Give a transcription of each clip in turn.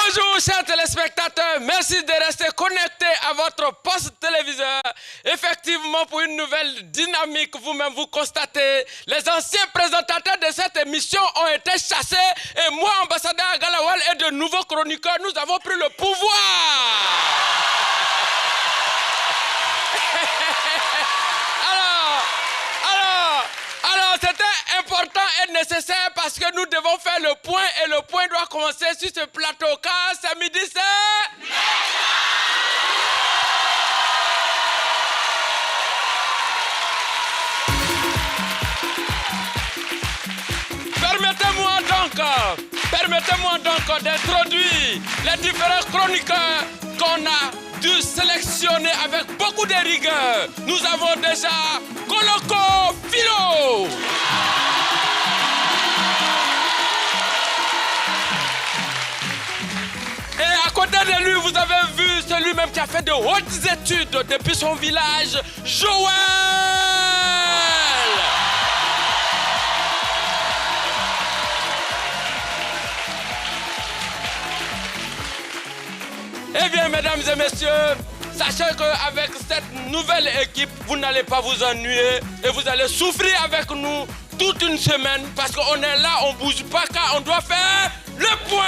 Bonjour chers téléspectateurs, merci de rester connectés à votre poste téléviseur. Effectivement, pour une nouvelle dynamique, vous-même vous constatez, les anciens présentateurs de cette émission ont été chassés et moi, ambassadeur Agalawal et de nouveaux chroniqueurs, nous avons pris le pouvoir. Alors, c'était important et nécessaire parce que nous devons faire le point et le point doit commencer sur ce plateau car ce midi c'est... Permettez-moi donc d'introduire les différents chroniqueurs qu'on a dû sélectionner avec beaucoup de rigueur. Nous avons déjà Koloko Philo. Et à côté de lui, vous avez vu celui-même qui a fait de hautes études depuis son village, Joël. Eh bien, mesdames et messieurs, sachez qu'avec cette nouvelle équipe, vous n'allez pas vous ennuyer et vous allez souffrir avec nous toute une semaine parce qu'on est là, on ne bouge pas car on doit faire le point.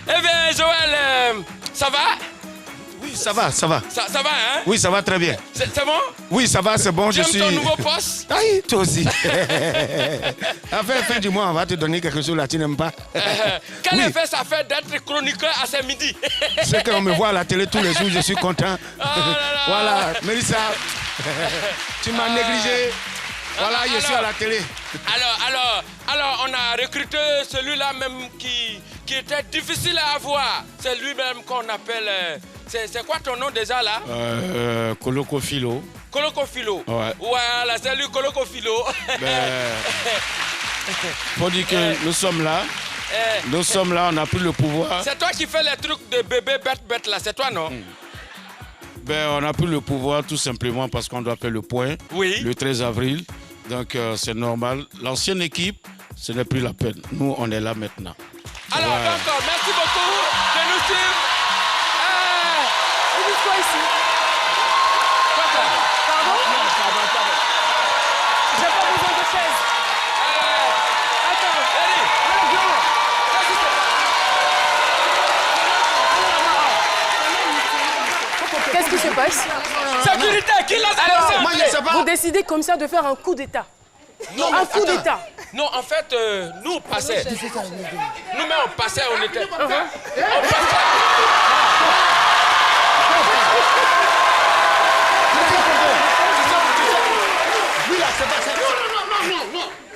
Eh bien, Joël, ça va? Oui, ça va. Ça va, hein? Oui, ça va très bien. C'est bon? Oui, ça va, c'est bon, je suis... ton nouveau poste? Aïe, toi aussi. À la fin du mois, on va te donner quelque chose là, tu n'aimes pas? Quel effet ça fait d'être chroniqueur à ce midi? C'est qu'on me voit à la télé tous les jours, je suis content. Voilà, Mélissa, tu m'as négligé. Voilà, je suis à la télé. Alors, on a recruté celui-là même qui était difficile à avoir. C'est lui-même qu'on appelle... C'est quoi ton nom déjà là? Koloko Philo. Koloko Philo. Ouais. Voilà, c'est lui Koloko Philo. Pour dire que nous sommes là. Nous sommes là, on a pris le pouvoir. C'est toi qui fais les trucs de bébé bête là, c'est toi non? On a pris le pouvoir tout simplement parce qu'on doit faire le point le 13 avril. Donc c'est normal. L'ancienne équipe, ce n'est plus la peine. Nous, on est là maintenant. Alors d'accord, merci beaucoup de nous suivre. Vous dites quoi ici? Pardon? J'ai pas besoin de chaise. Attends. Qu'est-ce qui se passe? Sécurité, qui l'a annoncé? Moi, je sais pas. Vous décidez comme ça de faire un coup d'État. Non, un coup d'État. Non, en fait, nous, passait. Nous-mêmes, on passait, on était... On passait.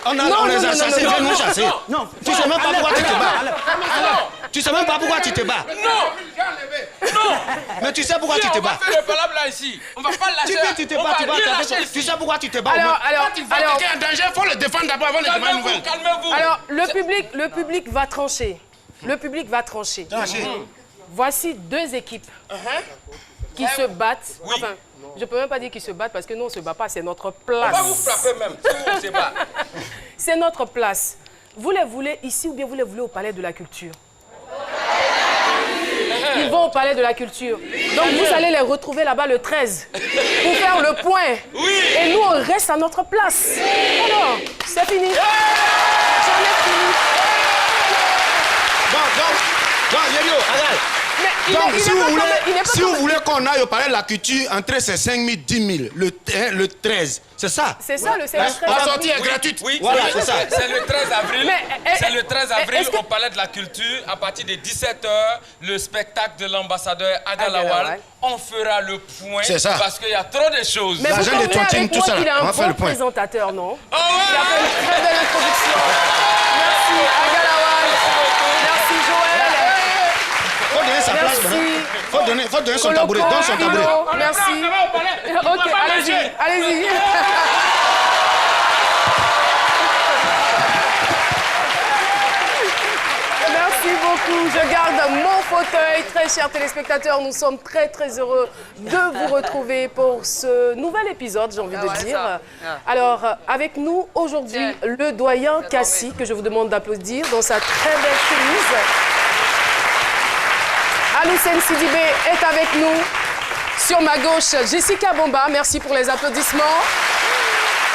On les a chassés, viens nous chasser. Non, tu sais même pas pourquoi tu te bats. Tu sais même pas pourquoi tu te bats. Non. Mais tu sais pourquoi tu te bats. On va faire le palabre là ici. On va pas lâcher. Tu te bats, tu sais pourquoi tu te bats. Alors, quelqu'un en danger, il faut le défendre d'abord avant de demander une nouvelle. Calmez-vous. alors le public va trancher. Le public va trancher. Voici deux équipes qui se battent. Enfin, je peux même pas dire qu'ils se battent parce que nous on se bat pas, c'est notre place. On va vous frapper même. Si vous se bat. C'est notre place. Vous les voulez ici ou bien vous les voulez au Palais de la Culture? Ils vont au Palais de la Culture. Donc vous allez les retrouver là-bas le 13 pour faire le point. Et nous, on reste à notre place. Alors, c'est fini. J'en ai fini. Donc, Yério, regarde. Donc, si vous voulez qu'on aille au Palais de la Culture, entrer c'est 5 000, 10 000, le 13. C'est ça? C'est ça, le 13 La sortie est gratuite. Oui, voilà, c'est ça. C'est le 13 avril. C'est le 13 avril que... au Palais de la Culture. À partir de 17h, le spectacle de l'ambassadeur Agalawal. On fera le point. C'est ça. Parce qu'il y a trop de choses. Mais vous comprenez avec moi qu'il a un bon présentateur, non? Oh ouais. Il a fait une très belle introduction. Merci Agalawal. Merci Joël. Faut donner sa place maintenant. Faut donner son tabouret. Donne son tabouret. Merci. Ok, allez-y. Merci beaucoup. beaucoup. Je garde mon fauteuil. Très chers téléspectateurs, nous sommes très très heureux de vous retrouver pour ce nouvel épisode, j'ai envie de dire. Alors, avec nous aujourd'hui, le doyen Cassie, que je vous demande d'applaudir dans sa très belle chemise. Aloussène Sidibé est avec nous. Sur ma gauche, Jessica Bomba, merci pour les applaudissements.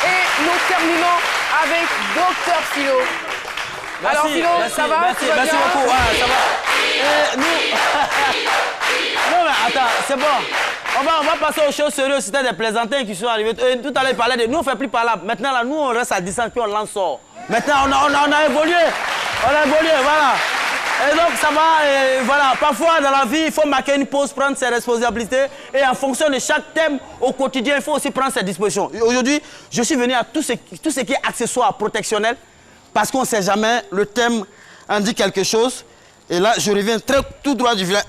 Et nous terminons avec Dr Philo. Merci, alors Philo, merci, ça va? Merci beaucoup, ouais, ça va. Non mais attends, c'est bon. On va passer aux choses sérieuses. C'était des plaisantins qui sont arrivés. Tout à l'heure, ils parlaient de nous, on ne fait plus parlable. Maintenant, là, nous, on reste à distance, puis on lance sort. Maintenant, on a évolué. Voilà. Et donc, ça va, et voilà. Parfois, dans la vie, il faut marquer une pause, prendre ses responsabilités. Et en fonction de chaque thème, au quotidien, il faut aussi prendre ses dispositions. Aujourd'hui, je suis venu à tout ce qui est accessoire protectionnel, parce qu'on ne sait jamais, le thème en dit quelque chose. Et là, je reviens tout droit du village.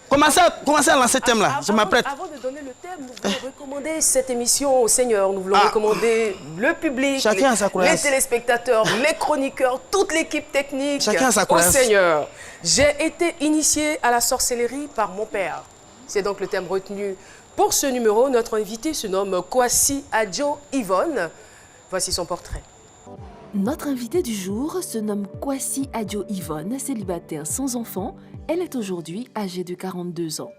Commencez à lancer ce thème-là, je m'apprête. Avant de donner le thème, nous voulons recommander cette émission au Seigneur. Nous voulons recommander le public, les téléspectateurs, les chroniqueurs, toute l'équipe technique au Seigneur. J'ai été initiée à la sorcellerie par mon père. C'est donc le thème retenu pour ce numéro. Notre invité se nomme Kwasi Adjo Yvonne. Voici son portrait. Notre invitée du jour se nomme Kwasi Adjo Yvonne, célibataire sans enfant. Elle est aujourd'hui âgée de 42 ans.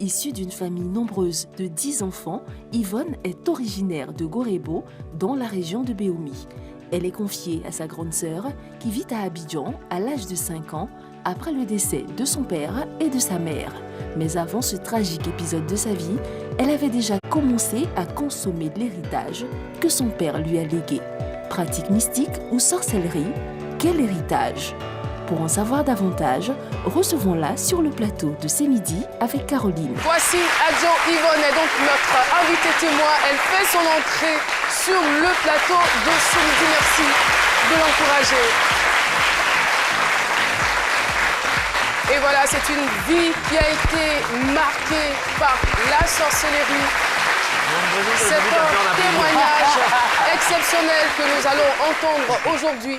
Issue d'une famille nombreuse de 10 enfants, Yvonne est originaire de Gorebo, dans la région de Béoumi. Elle est confiée à sa grande sœur, qui vit à Abidjan à l'âge de 5 ans, après le décès de son père et de sa mère. Mais avant ce tragique épisode de sa vie, elle avait déjà commencé à consommer de l'héritage que son père lui a légué. Pratique mystique ou sorcellerie, quel héritage? Pour en savoir davantage, recevons-la sur le plateau de C'est Midi avec Caroline. Kwasi Adjo Yvonne est donc notre invitée témoin. Elle fait son entrée sur le plateau de C'est Midi. Merci de l'encourager. Et voilà, c'est une vie qui a été marquée par la sorcellerie. C'est un témoignage exceptionnel que nous allons entendre aujourd'hui.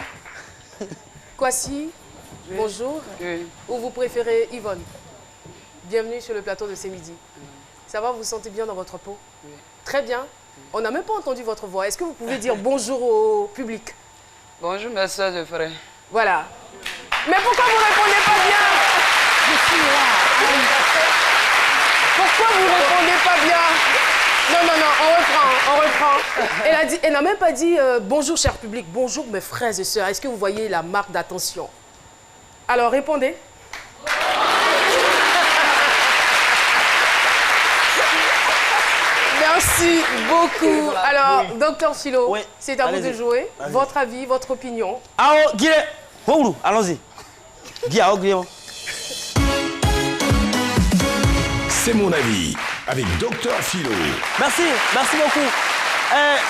Kwasi, bonjour. Oui. Ou vous préférez Yvonne? Bienvenue sur le plateau de C'est Midi. Ça va, vous vous sentez bien dans votre peau? Oui. Très bien. On n'a même pas entendu votre voix. Est-ce que vous pouvez dire bonjour au public? Bonjour, mes soeurs et frères. Voilà. Mais pourquoi vous ne répondez pas bien? Je suis là. Pourquoi vous ne répondez pas bien? Non, on reprend. Elle n'a même pas dit bonjour cher public, bonjour mes frères et sœurs. Est-ce que vous voyez la marque d'attention? Alors répondez. Merci beaucoup. Alors, Dr Philo, oui, c'est à vous de jouer. Votre avis, votre opinion. Allons-y. C'est mon avis, avec Dr Philo. Merci beaucoup.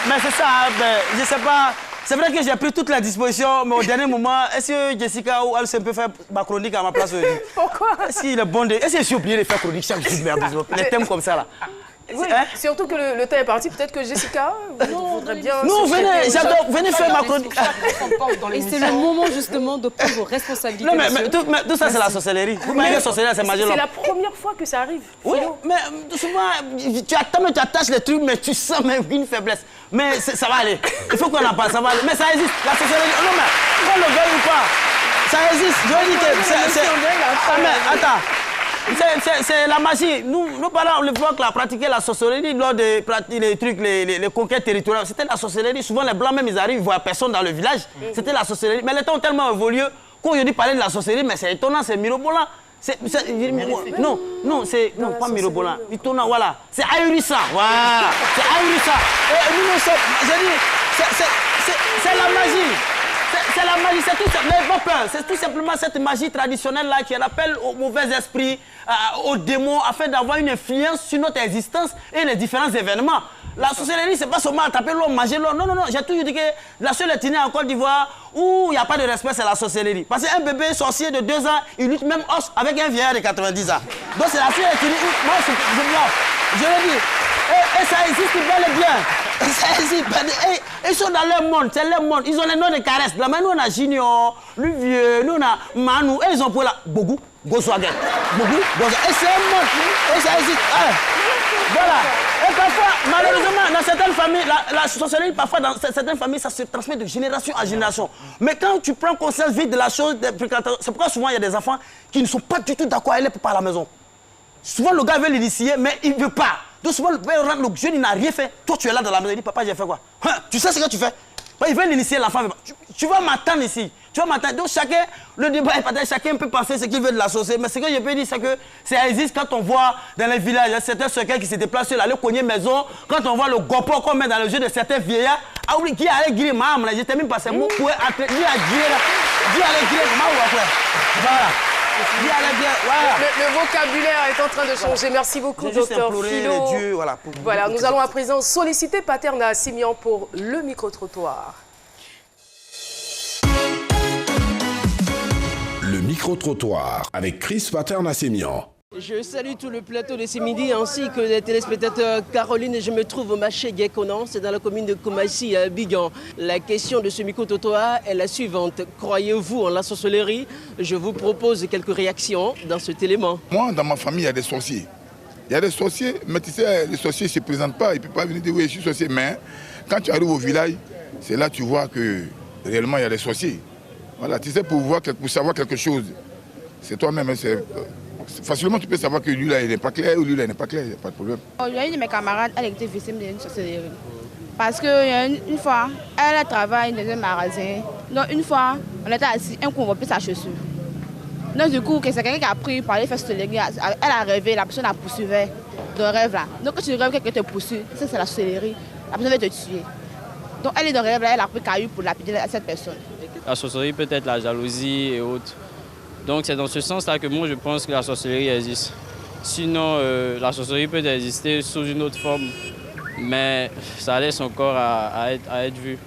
Mais c'est ça, je sais pas. C'est vrai que j'ai pris toutes les dispositions, mais au dernier moment, est-ce que Jessica ou Alice peut faire ma chronique à ma place aujourd'hui? Pourquoi? Est-ce qu'il est bon de... Est-ce que j'ai oublié de faire chronique chaque jour, les thèmes comme ça là? Oui, surtout que le temps est parti. Peut-être que Jessica voudrait bien... Non, venez faire ma chronique. Et c'est le moment justement de prendre vos responsabilités. Non, mais tout ça, c'est la sorcellerie. Vous voyez la sorcellerie, c'est magique. C'est la première fois que ça arrive. Oui, mais souvent, tu attaches les trucs, mais tu sens même une faiblesse. Mais ça va aller. Il faut qu'on en parle, ça va aller. Mais ça existe, la sorcellerie. Non, mais qu'on le veuille ou pas, ça existe. Je veux dire que c'est... Attends. C'est la magie. Nos parents, on le voit que la pratiquer la sorcellerie lors des trucs, les conquêtes territoriales. C'était la sorcellerie. Souvent, les Blancs, même, ils arrivent, ils voient personne dans le village. C'était la sorcellerie. Mais les temps ont tellement évolué qu'aujourd'hui, parler de la sorcellerie, mais c'est étonnant, c'est mirobolant. Non, c'est... Non, pas mirobolant. Étonnant, voilà. C'est ahurissant. Voilà. C'est ahurissant. Et nous sommes... J'ai dit, c'est la magie. C'est la magie, c'est tout simplement, pas peur, c'est tout simplement cette magie traditionnelle-là qui appelle aux mauvais esprits, aux démons, afin d'avoir une influence sur notre existence et les différents événements. La sorcellerie, c'est pas seulement attraper l'homme, manger l'homme. Non, j'ai toujours dit que la seule ethnie en Côte d'Ivoire où il n'y a pas de respect, c'est la sorcellerie. Parce qu'un bébé sorcier de 2 ans, il lutte même os avec un vieillard de 90 ans. Donc c'est la seule ethnie où, moi, je le dis, Et ça existe bel et bien. Ça existe. Ils sont dans leur monde, c'est leur monde. Ils ont les noms de caresses. Là, mais nous, on a Junior, le vieux, nous, on a Manu. Et ils ont pour là, Bougou, Goswagen. Bougou, Goswagen. Et c'est un monde. Et ça existe. Voilà. Et parfois, malheureusement, dans certaines familles, la sorcellerie, parfois, dans certaines familles, ça se transmet de génération en génération. Mais quand tu prends conscience vite de la chose, c'est pourquoi souvent, il y a des enfants qui ne sont pas du tout d'accord avec les papas à la maison. Souvent, le gars veut l'initier, mais il ne veut pas. Donc souvent, le jeune, il n'a rien fait. Toi, tu es là dans la maison, il dit, papa, j'ai fait quoi? Tu sais ce que tu fais? Il veut l'initier, l'enfant. Tu vas m'attendre ici. Tu vas m'attendre. Donc chacun, le débat est partagé, chacun peut penser ce qu'il veut de la société. Mais ce que je peux dire, c'est que ça existe quand on voit dans les villages, certains secrets qui se déplacent sur la cogner maison, quand on voit le gopro qu'on met dans le jeu de certains vieillards, qui allait griller ma âme, je termine par ces mots pour entrer, lui à griller ma ou après. Voilà. Le vocabulaire est en train de changer. Merci beaucoup, docteur Philo. Voilà, nous allons à présent solliciter Paterna Simian pour le micro-trottoir. Le micro-trottoir avec Chris Paterna Simian. Je salue tout le plateau de ce midi ainsi que les téléspectateurs. Caroline, je me trouve au marché Guéconan, c'est dans la commune de Koumassi à Bigan. La question de ce micro-trottoir est la suivante. Croyez-vous en la sorcellerie? Je vous propose quelques réactions dans cet élément. Moi, dans ma famille, il y a des sorciers. Il y a des sorciers, mais tu sais, les sorciers ne se présentent pas. Ils ne peuvent pas venir dire oui, je suis sorcier. Mais quand tu arrives au village, c'est là que tu vois que réellement il y a des sorciers. Voilà, tu sais, pour savoir quelque chose, c'est toi-même. Facilement, tu peux savoir que lui là, il n'est pas clair ou lui là, il n'est pas clair, il n'y a pas de problème. Il y a une de mes camarades, elle était victime d'une sorcellerie. Parce qu'une fois, elle travaille dans un magasin. Donc une fois, on était assis, un coup on voit plus sa chaussure. Donc du coup, c'est quelqu'un qui a pris pour aller faire sorcellerie. Elle a rêvé, la personne la poursuivait dans le rêve là. Donc quand tu rêves que quelqu'un te poursuit, ça c'est la sorcellerie, la personne va te tuer. Donc elle est dans le rêve là, elle a pris caillou pour lapider cette personne. La sorcellerie peut être la jalousie et autres. Donc c'est dans ce sens-là que moi je pense que la sorcellerie existe. Sinon, la sorcellerie peut exister sous une autre forme, mais ça laisse encore à être vu.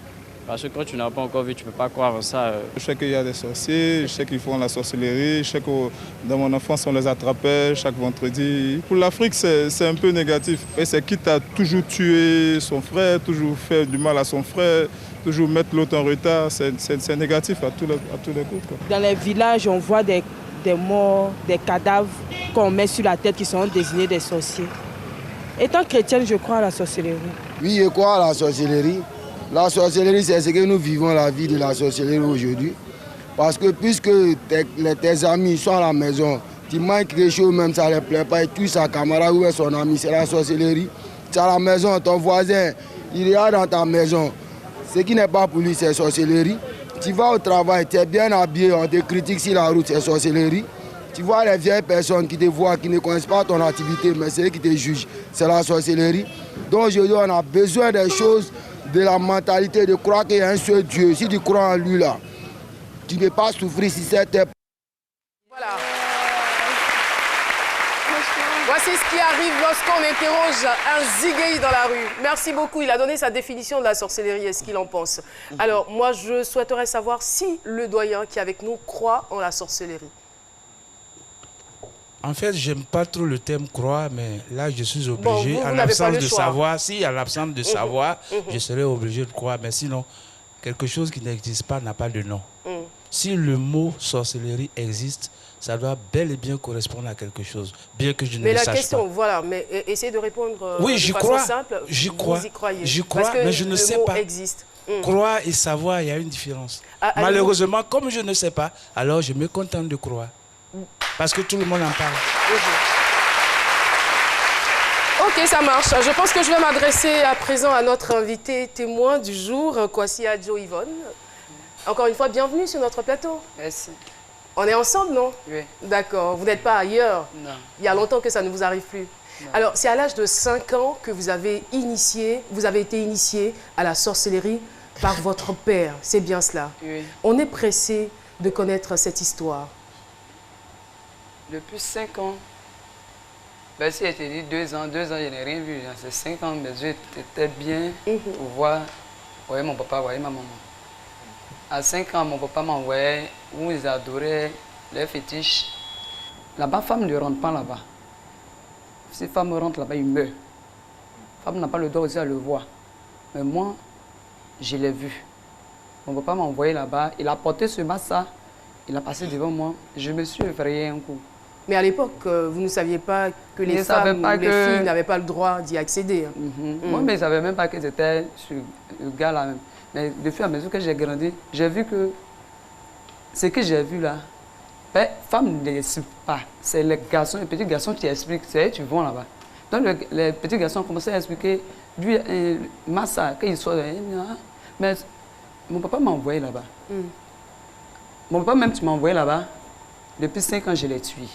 Parce que quand tu n'as pas encore vu, tu ne peux pas croire en ça. Je sais qu'il y a des sorciers, je sais qu'ils font la sorcellerie, je sais que dans mon enfance on les attrapait chaque vendredi. Pour l'Afrique c'est un peu négatif. Et c'est quitte à toujours tuer son frère, toujours faire du mal à son frère, toujours mettre l'autre en retard, c'est négatif à tous les coups. Quoi. Dans les villages, on voit des morts, des cadavres qu'on met sur la tête qui sont désignés des sorciers. Étant chrétienne, je crois à la sorcellerie. Oui, je crois à la sorcellerie. La sorcellerie, c'est ce que nous vivons la vie de la sorcellerie aujourd'hui. Parce que puisque tes amis sont à la maison, tu manges quelque chose, même ça ne les plaît pas, et tu sa camarade ou son ami, c'est la sorcellerie. Tu es à la maison, ton voisin, il est dans ta maison. Ce qui n'est pas pour lui, c'est sorcellerie. Tu vas au travail, tu es bien habillé, on te critique sur la route, c'est sorcellerie. Tu vois les vieilles personnes qui te voient, qui ne connaissent pas ton activité, mais c'est eux qui te jugent, c'est la sorcellerie. Donc aujourd'hui, on a besoin des choses, de la mentalité, de croire qu'il y a un seul Dieu. Si tu crois en lui là, tu ne peux pas souffrir si c'est tes... Voilà. Voici ce qui arrive lorsqu'on interroge un zigueï dans la rue. Merci beaucoup. Il a donné sa définition de la sorcellerie et ce qu'il en pense. Alors, moi, je souhaiterais savoir si le doyen qui est avec nous croit en la sorcellerie. En fait, j'aime pas trop le terme croire, mais là, je suis obligé, en l'absence de savoir, si en l'absence de savoir, je serais obligé de croire. Mais sinon, quelque chose qui n'existe pas n'a pas de nom. Si le mot sorcellerie existe, ça doit bel et bien correspondre à quelque chose, bien que je ne le sache pas. Mais la question, voilà, mais essayez de répondre oui, de façon simple. J'y crois, vous y croyez. J'y crois, mais je ne sais pas. Existe. Croire et savoir, il y a une différence. Malheureusement, comme je ne sais pas, alors je me contente de croire. Parce que tout le monde en parle. Ok, ça marche. Je pense que je vais m'adresser à présent à notre invité témoin du jour, Kwasi Adjo Yvonne. Encore une fois, bienvenue sur notre plateau. Merci. On est ensemble, non? Oui. D'accord. Vous n'êtes pas ailleurs? Non. Il y a longtemps que ça ne vous arrive plus. Non. Alors, c'est à l'âge de 5 ans que vous avez été initié à la sorcellerie par votre père. C'est bien cela? Oui. On est pressé de connaître cette histoire. Depuis 5 ans, ben, si elle te dit 2 ans, je n'ai rien vu. Dans ces 5 ans, mes yeux étaient bien pour voir mon papa, ma maman. À 5 ans, mon papa m'envoyait où ils adoraient les fétiches. Là-bas, femme ne rentre pas là-bas. Si femme rentre là-bas, il meurt. femme n'a pas le droit aussi à le voir. Mais moi, je l'ai vu. Mon papa m'a envoyé là-bas, il a porté ce massa, il a passé devant moi. Je me suis effrayé un coup. Mais à l'époque, vous ne saviez pas que les femmes ou les filles n'avaient pas le droit d'y accéder. Moi, mais je ne savais même pas que c'était ce gars-là même. Mais de fur et à mesure que j'ai grandi, j'ai vu que ce que j'ai vu là, ben, femme ne l'explique pas. C'est les garçons, les petits garçons qui expliquent. C'est eux qui vont là-bas. Donc les petits garçons ont commencé à expliquer, lui, Massa, qu'il soit... Mais mon papa m'a envoyé là-bas. Mon papa même, tu m'as envoyé là-bas. Depuis 5 ans, je l'ai tué.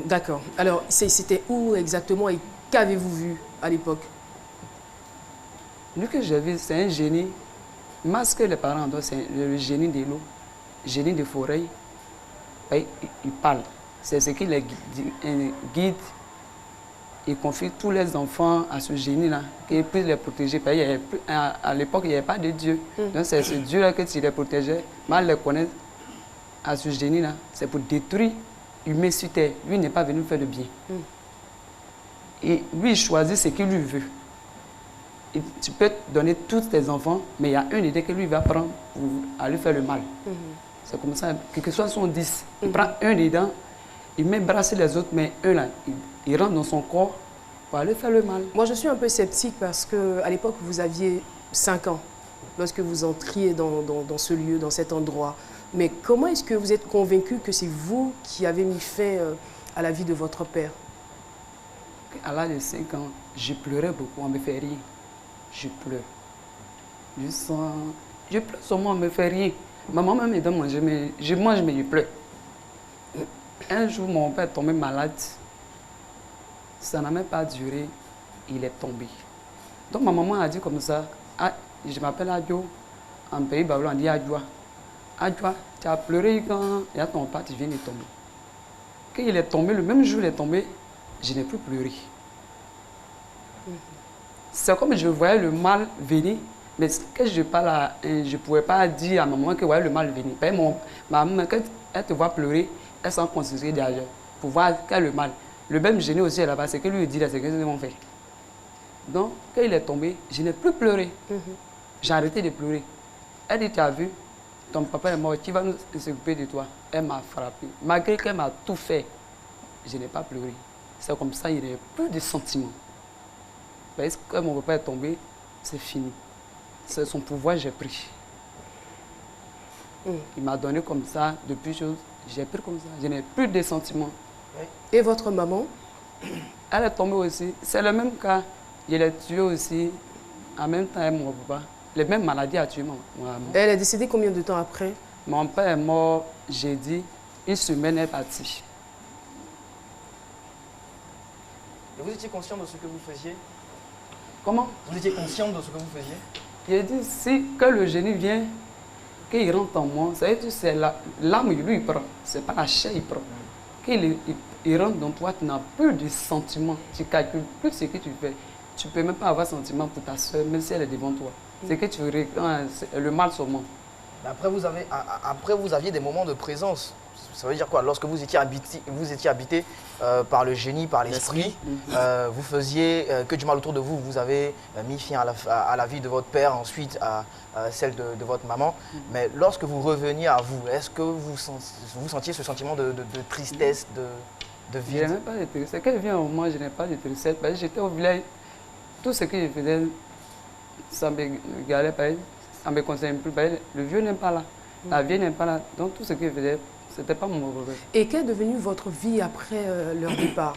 D'accord. Alors, c'était où exactement et qu'avez-vous vu à l'époque? Lui que j'ai vu, c'est un génie. Masque les parents, c'est le génie de l'eau, génie de forêt. Il parle. C'est ce qui les guide. Il confie tous les enfants à ce génie-là, qu'il puisse les protéger. À l'époque, il n'y avait pas de Dieu. Donc c'est ce Dieu-là que tu les protégeais. Mal les connaître à ce génie-là, c'est pour détruire l'humain sur terre. Lui n'est pas venu faire le bien. Et lui, il choisit ce qu'il lui veut. Et tu peux donner tous tes enfants, mais il y a une idée que lui va prendre pour aller faire le mal. C'est comme ça, quel que soit son 10. Il prend un dedans, il met brasser les autres, mais eux là, il rentre dans son corps pour aller faire le mal. Moi, je suis un peu sceptique parce qu'à l'époque, vous aviez 5 ans lorsque vous entriez dans ce lieu, dans cet endroit. Mais comment est-ce que vous êtes convaincu que c'est vous qui avez mis fin à la vie de votre père? À l'âge de 5 ans, je pleurais beaucoup, on ne me fait rien. Je pleure. Je pleure seulement, on ne me fait rien. Ma maman me donne manger, mais je mange, mais je pleure. Un jour, mon père est tombé malade. Ça n'a même pas duré. Il est tombé. Donc ma maman a dit comme ça, ah, je m'appelle Adjo. En pays Babylon, on dit Adjoa. Adjoa, tu as pleuré quand il y a ton père, tu viens de tomber. Quand il est tombé, le même jour il est tombé, je n'ai plus pleuré. C'est comme je voyais le mal venir, mais quand je parle à, je ne pouvais pas dire à ma maman que voyait le mal venir. Ma maman, quand elle te voit pleurer, elle s'en considère derrière pour voir quel est le mal. Le même génie aussi est là-bas, c'est que lui dit là, c'est que c'est mon fait. Donc, quand il est tombé, je n'ai plus pleuré. J'ai arrêté de pleurer. Elle dit, tu as vu, ton papa est mort, qui va nous s'occuper de toi? Elle m'a frappé. Malgré qu'elle m'a tout fait, je n'ai pas pleuré. C'est comme ça, il n'y a plus de sentiments. Parce que mon papa est tombé, c'est fini. C'est son pouvoir, j'ai pris. Il m'a donné comme ça, depuis chose, j'ai pris comme ça. Je n'ai plus de sentiments. Et votre maman? Elle est tombée aussi. C'est le même cas. Je l'ai tuée aussi. En même temps, mon papa. Les mêmes maladies a tué mon maman. Elle est décédée combien de temps après? Mon père est mort jeudi. Une semaine est partie. Et vous étiez conscient de ce que vous faisiez? Comment? Vous étiez conscient de ce que vous faisiez? J'ai dit, si que le génie vient, qu'il rentre en moi, c'est l'âme, lui, il prend. Ce n'est pas la chair, il prend. Qu'il rentre dans toi, tu n'as plus de sentiments. Tu ne calcules plus ce que tu fais. Tu ne peux même pas avoir sentiment pour ta soeur, même si elle est devant toi. C'est que tu regardes le mal seulement. Après, vous aviez des moments de présence. Ça veut dire quoi? Lorsque vous étiez habité par le génie, par l'esprit, vous faisiez que du mal autour de vous. Vous avez mis fin à la vie de votre père, ensuite à celle de votre maman. Mais lorsque vous reveniez à vous, est-ce que vous sentiez ce sentiment de tristesse, de vide? Je n'ai même pas de tristesse. Quand elle vient au moi, je n'ai pas de tristesse. Parce que j'étais au village, tout ce que je faisais, ça me galait, ça me concerne plus. Le vieux n'est pas là, la vieille n'est pas là. Donc tout ce que je faisais, ce n'était pas mon regret. Et qu'est devenue votre vie après leur départ?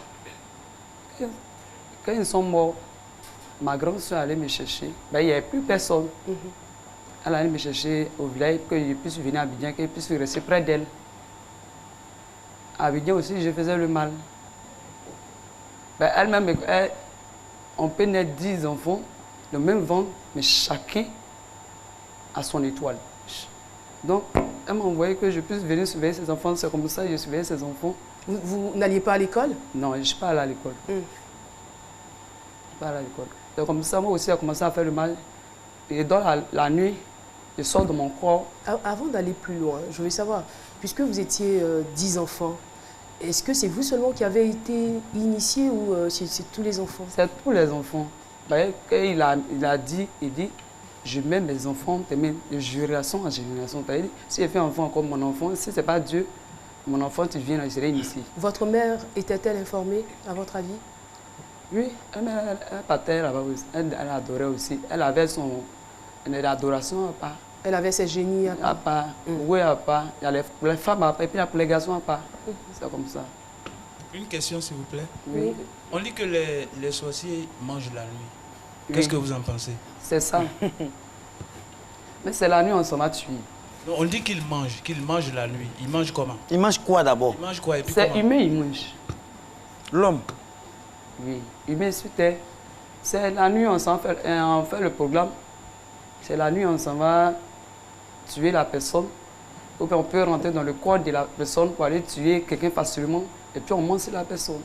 Quand ils sont morts, ma grande soeur allait me chercher. Il n'y avait plus personne. Elle allait me chercher au village pour que je puisse venir à Abidjan, que je puisse rester près d'elle. À Abidjan aussi, je faisais le mal. Elle-même, on peut naître 10 enfants, le même ventre, mais chacun a son étoile. Donc, elle m'a envoyé que je puisse venir surveiller ses enfants. C'est comme ça que je surveillais ses enfants. Vous n'alliez pas à l'école? Non, je ne suis pas allé à l'école. Je ne suis pas allé à l'école. C'est comme ça, moi aussi, j'ai commencé à faire le mal. Et dans la nuit, je sors de mon corps. Avant d'aller plus loin, je voulais savoir, puisque vous étiez 10 enfants, Est-ce que c'est vous seulement qui avez été initié ou c'est tous les enfants? C'est tous les enfants. Il a dit, je mets mes enfants de génération en génération. Si je fais un enfant comme mon enfant, si ce n'est pas Dieu, mon enfant, tu viens, je serai initié. Votre mère était-elle informée, à votre avis? Oui, elle partait là-bas aussi. Elle adorait aussi. Elle avait son adoration à part. Elle avait ses génies à part. Oui, à part. Il y a les femmes à part et puis pour les garçons à part. C'est comme ça. Une question, s'il vous plaît. Oui. On dit que les sorciers mangent la nuit. Qu'est-ce que vous en pensez? C'est ça. Mais c'est la nuit, on s'en va tuer. Non, on dit qu'ils mangent la nuit. Ils mangent comment? Ils mangent quoi d'abord? Ils mangent quoi et puis c'est comment? Humain, ils mangent. L'homme? Oui, humain sur terre. C'est la nuit, on fait le programme. C'est la nuit, on s'en va tuer la personne. Ou bien on peut rentrer dans le corps de la personne pour aller tuer quelqu'un facilement. Et puis on mange la personne.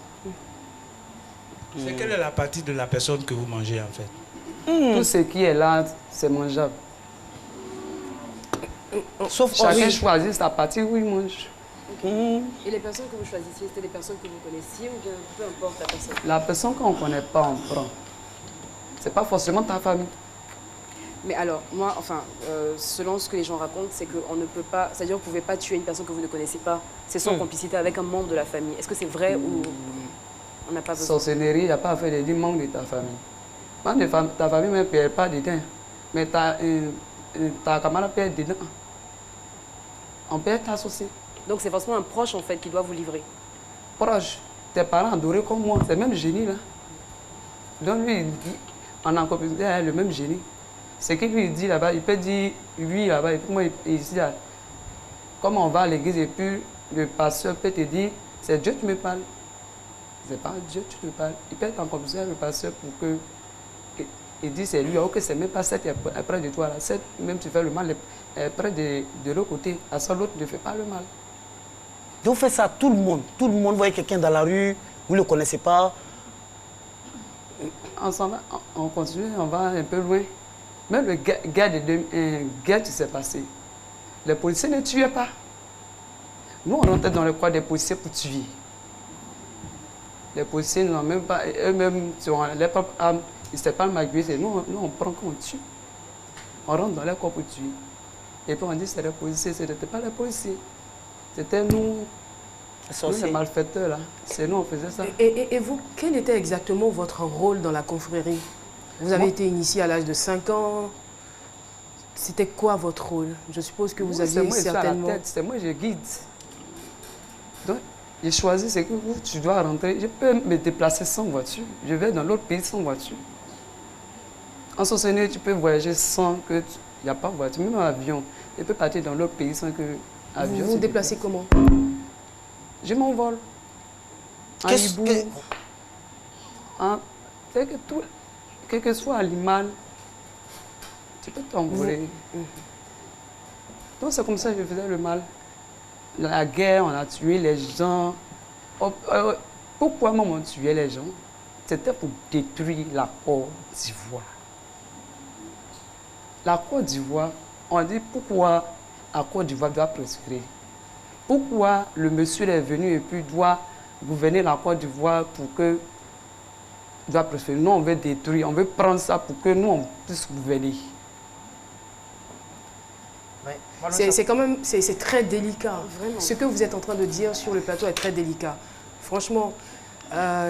C'est quelle est la partie de la personne que vous mangez en fait? Tout ce qui est là, c'est mangeable. Sauf chacun choisit sa partie où il mange. Et les personnes que vous choisissiez, c'était des personnes que vous connaissiez ou bien peu importe la personne? La personne qu'on ne connaît pas, on prend. Ce n'est pas forcément ta famille. Mais alors, moi, enfin, selon ce que les gens racontent, c'est qu'on ne peut pas, c'est-à-dire que vous ne pouvez pas tuer une personne que vous ne connaissez pas. C'est sans complicité avec un membre de la famille. Est-ce que c'est vrai ou on n'a pas besoin? Sorcellerie, il n'y a pas à faire des membres de ta famille. Ta famille ne perd pas dedans. Mais ta camarade perd dedans. On perd ta société. Donc c'est forcément un proche en fait qui doit vous livrer. Proche. Tes parents adorés comme moi, c'est le même génie là. Donc lui, on a encore le même génie. Ce qu'il lui dit là-bas, il peut dire lui là-bas, et puis moi ici là. Comme on va à l'église et puis le pasteur peut te dire, c'est Dieu qui me parle. C'est pas Dieu qui te parle. Il peut être encore plus le pasteur pour que. Il dit c'est lui, ok, c'est même pas cette près de toi là. Cette, même tu fais le mal, près de l'autre côté, à ça l'autre ne fait pas le mal. Donc vous faites ça à tout le monde. Tout le monde voit quelqu'un dans la rue, vous ne le connaissez pas. On s'en va, on continue, on va un peu loin. Même le guerre qui s'est passé, les policiers ne tuaient pas. Nous, on rentrait dans le coin des policiers pour tuer. Les policiers n'ont même pas, eux-mêmes, sur les propres armes, ils ne savent pas m'aiguiller. Nous, on prend qu'on tue. On rentre dans les corps pour tuer. Et puis on dit c'est les policiers, ce n'était pas les policiers. C'était nous, les malfaiteurs là. C'est nous, on faisait ça. Et vous, quel était exactement votre rôle dans la confrérie? Vous avez été initié à l'âge de 5 ans. C'était quoi votre rôle? Je suppose que vous aviez certainement... C'est moi, je guide. Donc, j'ai choisi, c'est que tu dois rentrer. Je peux me déplacer sans voiture. Je vais dans l'autre pays sans voiture. En sorcellerie, tu peux voyager sans que... Il n'y a pas de voiture, même un avion. Je peux partir dans l'autre pays sans que... Vous vous déplacez comment? Je m'envole. En hibou. C'est que tout... Quel que soit l'animal, tu peux t'envoler. Donc c'est comme ça que je faisais le mal. La guerre, on a tué les gens. Pourquoi on tuait les gens? C'était pour détruire la Côte d'Ivoire. La Côte d'Ivoire, on dit pourquoi la Côte d'Ivoire doit prospérer. Pourquoi le monsieur est venu et puis doit gouverner la Côte d'Ivoire pour que doit prospérer. Nous, on veut détruire, on veut prendre ça pour que nous, on puisse gouverner. C'est quand même, c'est très délicat. Vraiment. Ce que vous êtes en train de dire sur le plateau est très délicat. Franchement,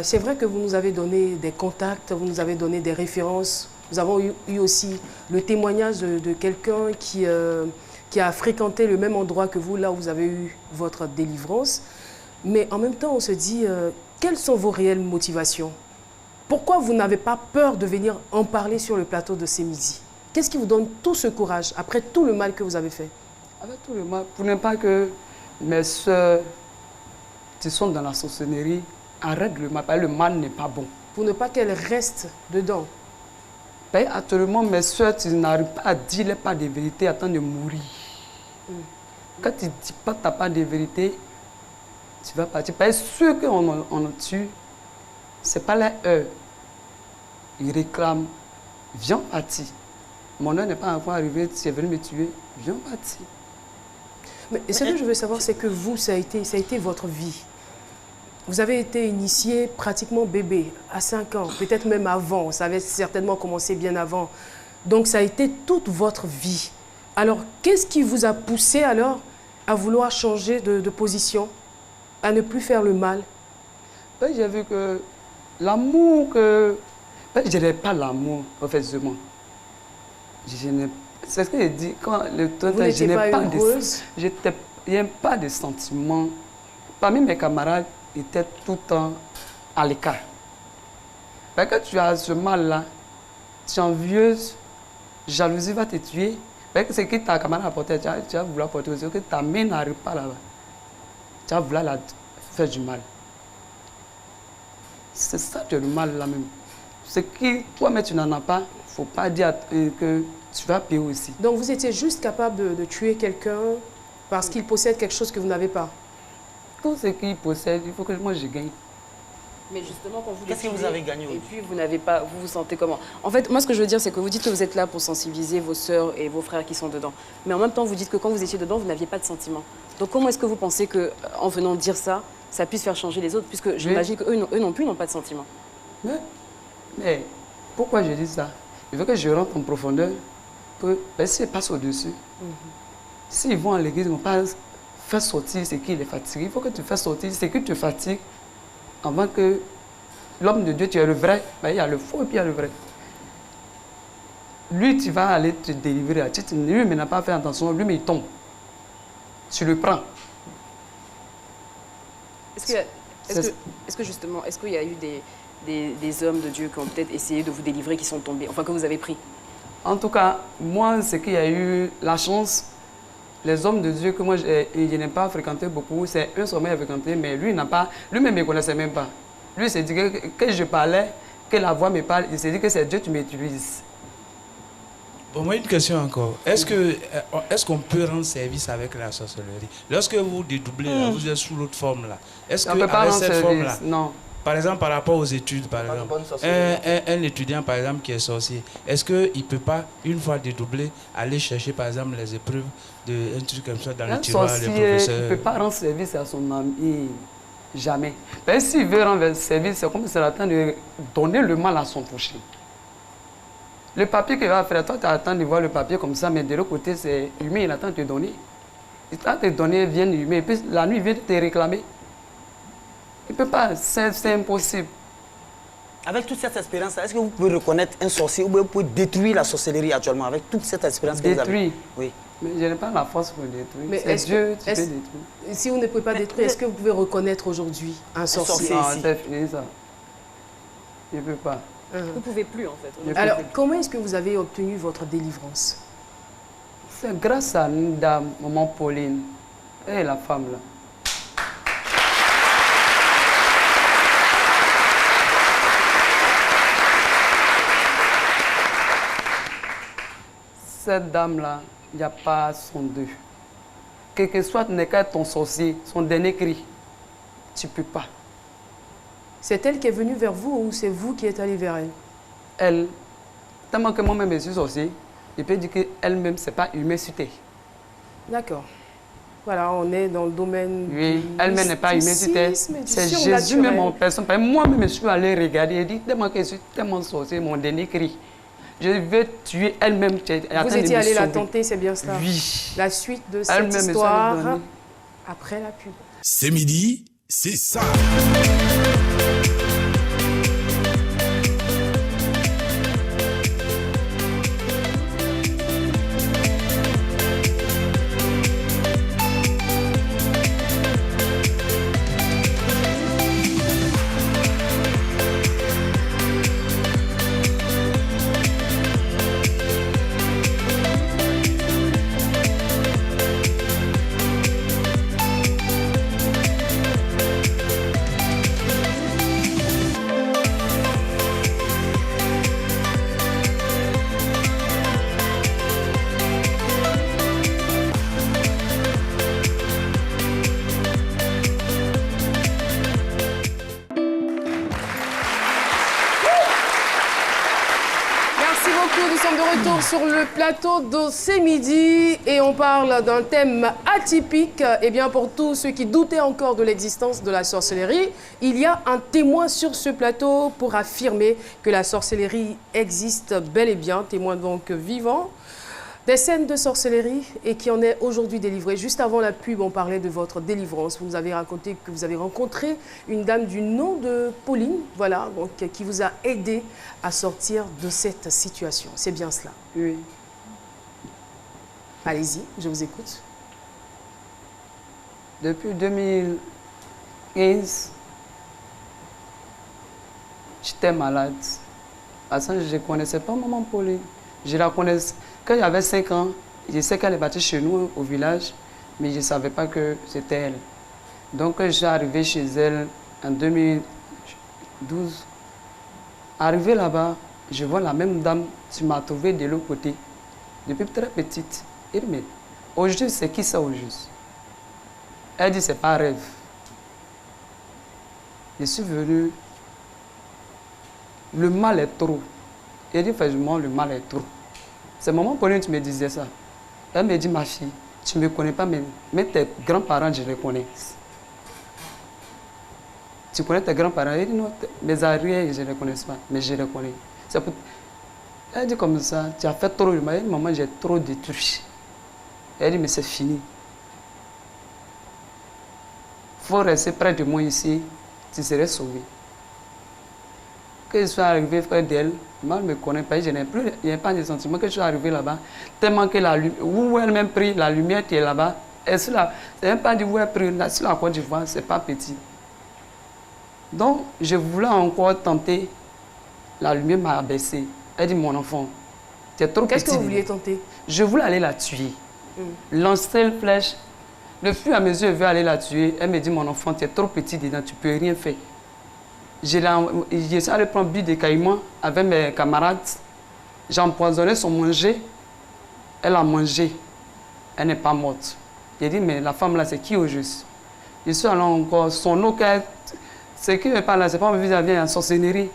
c'est vrai que vous nous avez donné des contacts, vous nous avez donné des références. Nous avons eu aussi le témoignage de quelqu'un qui a fréquenté le même endroit que vous, là où vous avez eu votre délivrance. Mais en même temps, on se dit, quelles sont vos réelles motivations? Pourquoi vous n'avez pas peur de venir en parler sur le plateau de ces midis? Qu'est-ce qui vous donne tout ce courage après tout le mal que vous avez fait? Avec tout le mal, pour ne pas que mes soeurs qui sont dans la sorcellerie arrêtent le mal, parce que le mal n'est pas bon. Pour ne pas qu'elles restent dedans? Ben, actuellement, mes soeurs, tu n'arrives pas à dire pas de vérité, attendre de mourir. Quand tu ne dis pas ta part de vérité, tu vas partir. Parce que ceux qu'on tue, ce n'est pas leur heure. Ils réclament, viens partir. Mon heure n'est pas encore arrivée, tu es venu me tuer, viens partir. Mais ce que je veux savoir, c'est que vous, ça a été votre vie. Vous avez été initié pratiquement bébé, à 5 ans, peut-être même avant. Ça avait certainement commencé bien avant. Donc, ça a été toute votre vie. Alors, qu'est-ce qui vous a poussé alors à vouloir changer de position, à ne plus faire le mal? Ben, j'ai vu que l'amour que... Ben, je n'ai pas l'amour, effectivement. C'est ce que j'ai dit. Quand le temps, vous n'étiez pas heureuse? Je n'ai pas de sentiments. Parmi mes camarades, ils étaient tout le temps à l'écart. Ben, quand tu as ce mal-là, tu es envieuse, jalousie va te tuer. C'est que ta camarade a porté, tu vas vouloir porter aussi, que ta main n'arrive pas là-bas. Tu vas vouloir la faire du mal. C'est ça le mal là même. C'est que toi-même tu n'en as pas, il ne faut pas dire que tu vas payer aussi. Donc vous étiez juste capable de tuer quelqu'un parce qu'il possède quelque chose que vous n'avez pas? Tout ce qu'il possède, il faut que moi je gagne. Mais justement, quand vous... Qu'est-ce que vous avez gagné? Et puis, vous n'avez pas... Vous vous sentez comment? En fait, moi, ce que je veux dire, c'est que vous dites que vous êtes là pour sensibiliser vos sœurs et vos frères qui sont dedans. Mais en même temps, vous dites que quand vous étiez dedans, vous n'aviez pas de sentiments. Donc, comment est-ce que vous pensez qu'en venant dire ça, ça puisse faire changer les autres? Puisque j'imagine qu'eux non plus n'ont pas de sentiments. Mais pourquoi je dis ça? Il veut que je rentre en profondeur, que s'ils passent au-dessus, s'ils vont à l'église, ils ne vont pas faire sortir ce qui les fatigue. Il faut que tu fasses sortir ce qui te fatigue avant que l'homme de Dieu, tu es le vrai. Ben, il y a le faux et puis il y a le vrai. Lui, tu vas aller te délivrer. Lui, mais n'a pas fait attention. Lui, mais il tombe. Tu le prends. Est-ce que justement, est-ce qu'il y a eu des hommes de Dieu qui ont peut-être essayé de vous délivrer, qui sont tombés, enfin que vous avez pris? En tout cas, moi, c'est qu'il y a eu la chance. Les hommes de Dieu que moi, je n'ai pas fréquenté beaucoup, c'est un sommet à fréquenter, mais lui, lui-même ne me connaissait même pas. Lui, il s'est dit que je parlais, que la voix me parle, il s'est dit que c'est Dieu qui m'utilise. Bon, moi, une question encore. Est-ce qu'on peut rendre service avec la sorcellerie? Lorsque vous dédoublez, là, vous êtes sous l'autre forme, là. Est-ce que avec cette forme-là, non. Par exemple, par rapport aux études, par exemple, un étudiant, par exemple, qui est sorcier, est-ce qu'il ne peut pas, une fois dédoublé, aller chercher, par exemple, les épreuves d'un truc comme ça dans le tiroir, les professeurs? Il ne peut pas rendre service à son ami. Jamais. Mais s'il veut rendre service, c'est comme si c'est le temps de donner le mal à son prochain. Le papier qu'il va faire, toi, tu attends de voir le papier comme ça, mais de l'autre côté, c'est humain, il attend de te donner. Il attend de te donner, vient humain, et puis la nuit, il vient te réclamer. Il ne peut pas, c'est impossible. Avec toute cette expérience, est-ce que vous pouvez reconnaître un sorcier ou vous pouvez détruire la sorcellerie actuellement avec toute cette expérience que vous avez? Détruire? Oui. Mais je n'ai pas la force pour détruire. Mais c'est Dieu qui peut détruire. Si vous ne pouvez pas détruire, est-ce que vous pouvez reconnaître aujourd'hui un sorcier? Non, c'est fini ça. Je ne peux pas. Vous ne pouvez plus en fait. Alors, comment est-ce que vous avez obtenu votre délivrance? C'est grâce à une dame, maman Pauline, et la femme là. Cette dame-là, il n'y a pas son deux. Quel que soit ton sorcier, son dernier cri, tu ne peux pas. C'est elle qui est venue vers vous ou c'est vous qui êtes allé vers elle? Elle, tellement que moi-même je suis sorcier, je peux dire qu'elle-même, ce n'est pas humain cité. D'accord. Voilà, on est dans le domaine. Oui, elle-même n'est pas humain cité. C'est Jésus même en personne. Moi-même, je suis allé regarder et dit tellement que je suis tellement sorcier, mon dernier cri. Je veux tuer elle-même. Vous étiez allé la tenter, c'est bien cela? Oui. La suite de cette histoire après la pub. C'est midi, c'est ça. sommes de retour sur le plateau de C'est Midi et on parle d'un thème atypique. Eh bien, pour tous ceux qui doutaient encore de l'existence de la sorcellerie, il y a un témoin sur ce plateau pour affirmer que la sorcellerie existe bel et bien, témoin donc vivant. Des scènes de sorcellerie et qui en est aujourd'hui délivré. Juste avant la pub, on parlait de votre délivrance. Vous nous avez raconté que vous avez rencontré une dame du nom de Pauline, voilà, donc, qui vous a aidé à sortir de cette situation. C'est bien cela? Oui. Allez-y, je vous écoute. Depuis 2015, j'étais malade. Parce que je ne connaissais pas maman Pauline. Je la connaissais. Quand j'avais 5 ans, je sais qu'elle est partie chez nous au village, mais je ne savais pas que c'était elle. Donc, quand je suis arrivé chez elle en 2012, arrivé là-bas, je vois la même dame qui m'a trouvé de l'autre côté, depuis très petite. Elle dit, mais aujourd'hui, c'est qui ça au juste? Elle dit, c'est pas un rêve. Je suis venu, le mal est trop. Elle dit, effectivement, le mal est trop. C'est maman Pauline qui me disait ça. Elle me dit, ma fille, tu ne me connais pas, mais tes grands-parents, je les connais. Tu connais tes grands-parents? Elle dit, non, mes arrières, je ne les connais pas, mais je les connais. Elle dit comme ça, tu as fait trop de mal. Elle dit, maman, j'ai trop détruit. Elle dit, mais c'est fini. Il faut rester près de moi ici, tu serais sauvé. Quand je suis arrivé près d'elle, moi, je ne me connais pas, je n'ai pas de sentiment que je suis arrivé là-bas. Tellement que la lumière, où elle m'a pris, la lumière qui est là-bas, c'est même pas dit où elle a pris, là, sur la Côte d'Ivoire, ce n'est pas petit. Donc, je voulais encore tenter, la lumière m'a abaissé. Elle dit, mon enfant, tu es trop petit. Qu'est-ce que vous vouliez tenter? Je voulais aller la tuer. Lancer une flèche. Le fur et à mesure, je veux aller la tuer. Elle me dit, mon enfant, tu es trop petit dedans, tu ne peux rien faire. Je suis allé prendre but de caïman avec mes camarades. J'ai empoisonné son manger. Elle a mangé. Elle n'est pas morte. J'ai dit, mais la femme là, c'est qui au juste? Je suis allé encore, son eau, ce qui me parle là, c'est pas vis-à-vis en sorcellerie.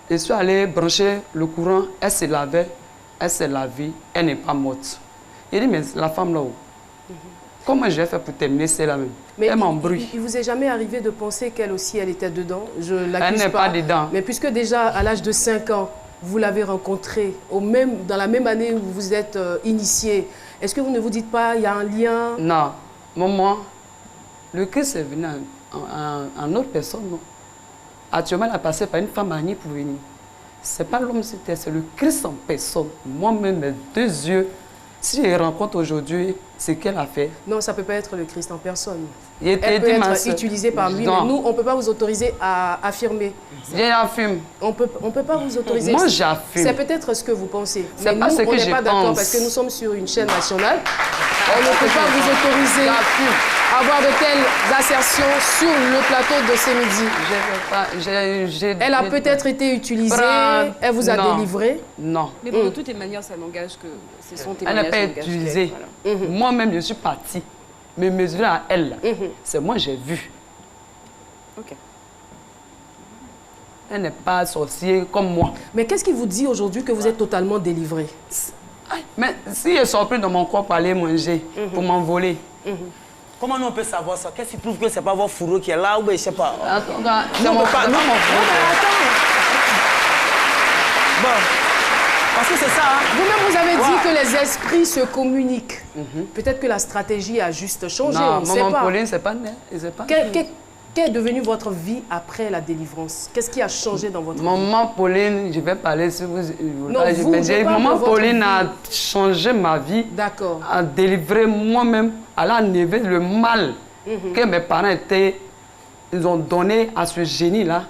Je suis allé brancher le courant, elle se lavait, elle s'est lavée, elle n'est pas morte. J'ai dit, mais la femme là, comment je vais faire pour terminer celle-là même? Mais elle m'embrouille. Il vous est jamais arrivé de penser qu'elle aussi, elle était dedans? Je l'accuse pas. Elle n'est pas dedans. Mais puisque déjà, à l'âge de 5 ans, vous l'avez rencontrée, dans la même année où vous vous êtes initié, est-ce que vous ne vous dites pas, il y a un lien? Non. Maman, le Christ est venu en autre personne, non? Actuellement, elle a passé par une femme mariée pour venir. Ce n'est pas l'homme, c'est le Christ en personne. Moi-même, mes 2 yeux, si je rencontre aujourd'hui ce qu'elle a fait. Non, ça ne peut pas être le Christ en personne. Elle peut être utilisée par lui, mais nous, on ne peut pas vous autoriser à affirmer. J'affirme. On ne peut pas vous autoriser. Moi, j'affirme. C'est peut-être ce que vous pensez. C'est mais pas nous, ce que on je n'est pas d'accord pense. parce que nous sommes sur une chaîne nationale. On ne peut pas vous autoriser à avoir de telles assertions sur le plateau de C'est Midi. Elle a peut-être été utilisée, elle vous a délivré. Non. Mais bon, de toutes les manières, ça n'engage que c'est son Elle témoignage. n'a pas été utilisée. Moi-même, je suis partie. Me mesurer à elle, c'est moi j'ai vu. Ok. Elle n'est pas sorcière comme moi. Mais qu'est-ce qui vous dit aujourd'hui que vous êtes totalement délivré? Mais si je sors plus dans mon corps pour aller manger, pour m'envoler. Comment nous on peut savoir ça? Qu'est-ce qui prouve que c'est pas votre fourreau qui est là ou bien je sais pas? Attends, Nous, on peut pas. Bon, parce que c'est ça. Hein? Vous-même, vous avez dit que les esprits se communiquent. Peut-être que la stratégie a juste changé, on ne sait pas. Maman Pauline, c'est pas né. Qu'est devenue votre vie après la délivrance? Qu'est-ce qui a changé dans votre vie? Maman Pauline, je vais parler si vous... Non, Maman Pauline a changé ma vie. D'accord. A délivré moi-même. Elle a enlevé le mal que mes parents ils ont donné à ce génie-là.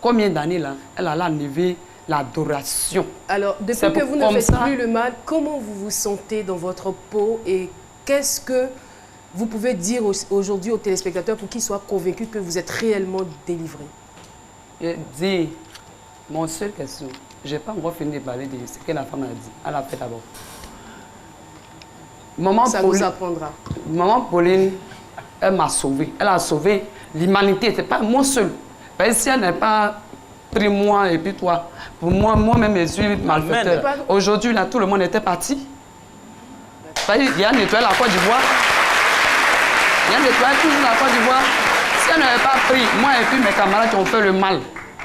Combien d'années là? Elle a enlevé l'adoration. Alors, depuis que vous ne faites plus le mal, comment vous vous sentez dans votre peau et qu'est-ce que vous pouvez dire aujourd'hui aux téléspectateurs pour qu'ils soient convaincus que vous êtes réellement délivré? Je dis, mon seule question, je n'ai pas encore fini de parler de ce que la femme a dit. Elle a fait d'abord. Ça nous apprendra. Maman Pauline, elle m'a sauvé. Elle a sauvé l'humanité. Ce n'est pas moi seul. Parce que si elle n'est pas pris moi et puis toi. Pour moi-même, je suis malfaiteur. Aujourd'hui, là, tout le monde était parti. Il y a nettoyé la Côte d'Ivoire. Il y a nettoyé toujours la Côte d'Ivoire. Si elle n'avait pas pris, moi et puis mes camarades qui ont fait le mal,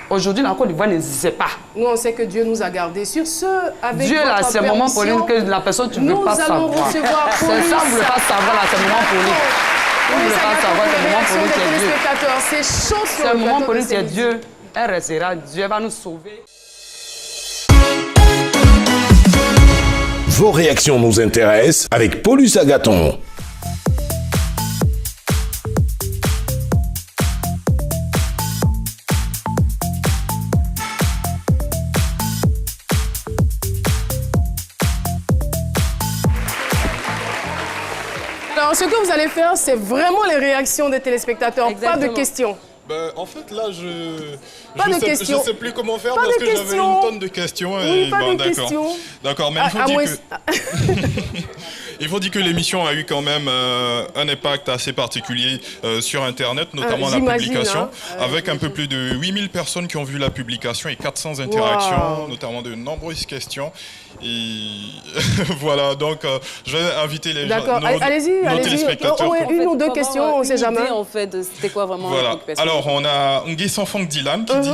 aujourd'hui, la Côte d'Ivoire n'existait pas. Nous, on sait que Dieu nous a gardés. Sur ce, avec Dieu, là, c'est le moment pour lui que la personne, tu ne veux pas savoir. C'est ça, vous ne voulez pas savoir, là, c'est le moment pour lui. Vous ne voulez pas savoir, c'est le moment pour lui qui est Dieu. C'est chaud sur c'est le moment pour lui qui est Dieu. Elle restera, Dieu va nous sauver. Vos réactions nous intéressent avec Paulus Agathon. Alors, ce que vous allez faire, c'est vraiment les réactions des téléspectateurs, pas de questions. Ben, en fait, là, je questions. Je sais plus comment faire Pas parce de que j'avais questions. une tonne de questions. Oui, pas de d'accord. questions. D'accord, mais il faut dire que l'émission a eu quand même un impact assez particulier sur Internet, notamment la publication, avec un peu plus de 8000 personnes qui ont vu la publication et 400 interactions, notamment de nombreuses questions. Et voilà, donc je vais inviter les gens, nos téléspectateurs. Une ou deux questions, on ne sait jamais. En fait, c'était quoi vraiment voilà. la préoccupation? Alors, on a Nguy Sanfong Dylan qui dit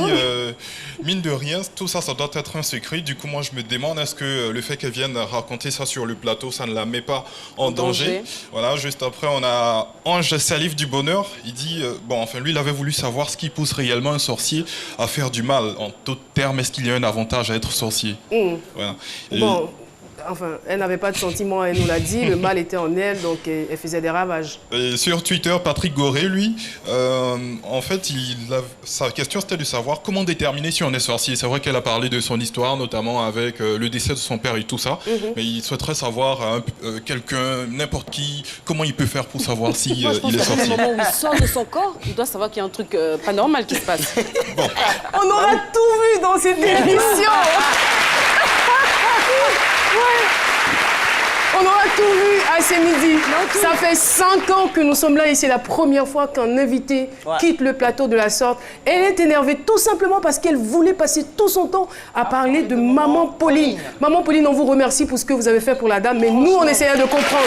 mine de rien, tout ça, ça doit être un secret. Du coup, moi, je me demande, est-ce que le fait qu'elle vienne raconter ça sur le plateau, ça ne la met pas en danger? Voilà, juste après, on a Ange Salif du Bonheur. Il dit, lui, il avait voulu savoir ce qui pousse réellement un sorcier à faire du mal. En tout terme, est-ce qu'il y a un avantage à être sorcier? Voilà. Bon, enfin, elle n'avait pas de sentiments, elle nous l'a dit, le mal était en elle, donc elle faisait des ravages. Et sur Twitter, Patrick Goré, lui, en fait, sa question c'était de savoir comment déterminer si on est sorcier. C'est vrai qu'elle a parlé de son histoire, notamment avec le décès de son père et tout ça, mais il souhaiterait savoir quelqu'un, n'importe qui, comment il peut faire pour savoir si il est sorcier. Au moment où il sort de son corps, il doit savoir qu'il y a un truc pas normal qui se passe. Bon. On aura tout vu dans cette émission. On aura tout vu à ce midi. Ça fait 5 ans que nous sommes là et c'est la première fois qu'un invité quitte le plateau de la sorte. Elle est énervée tout simplement parce qu'elle voulait passer tout son temps à parler de Maman Pauline. Maman Pauline, on vous remercie pour ce que vous avez fait pour la dame, mais nous, on essayait de comprendre.